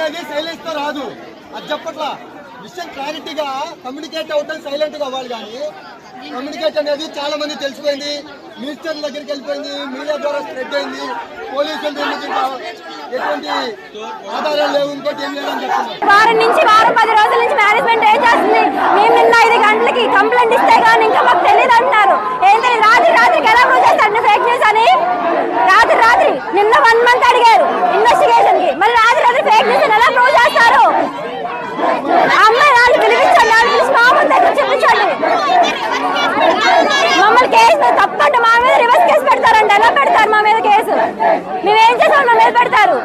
అనేది సైలెన్స్ తో రాదు, అది చెప్పట్లా. విషయం క్లారిటీగా కమ్యూనికేట్ అవుతాం, సైలెంట్ గా అవ్వాలి. కానీ కమ్యూనికేట్ అనేది చాలా మంది తెలిసిపోయింది, మినిస్టర్ దగ్గరికి వెళ్ళిపోయింది, మీడియా ద్వారా స్ప్రెడ్ అయింది. పోలీసులు ఎటువంటి ఆధారాలు లేవు, ఇంకోటి ఏం లేదని చెప్తున్నారు. వారం 10 రోజుల నుంచి మేనేజ్మెంట్ ఏం చేస్తుంది? మేము నిన్న 5 గంటలకి కంప్లైంట్ ఇస్తే కానీ ఇంకా మాకు తెలియదు అంటున్నారు. ఏంటంటే రాత్రికి ఎలా ప్రూవ్ చేస్తారు ఫేక్ న్యూస్ అని? రాత్రి నిన్న 1 month అడిగారు ఇన్వెస్టిగేషన్ కి, మరి రాత్రి ఫేక్ న్యూస్ ఎలా ప్రూవ్ చేస్తారు? అమ్మాయి వాళ్ళు పిలిపించండి, వాళ్ళు పిలిచి మా ముందు దగ్గర చూపించండి. మమ్మల్ని కేసు తప్పంటే మా మీద రివర్స్ కేసు పెడతారంట. ఎలా పెడతారు మా మీద కేసు? మేమేం చేసాం మా మీద పెడతారు?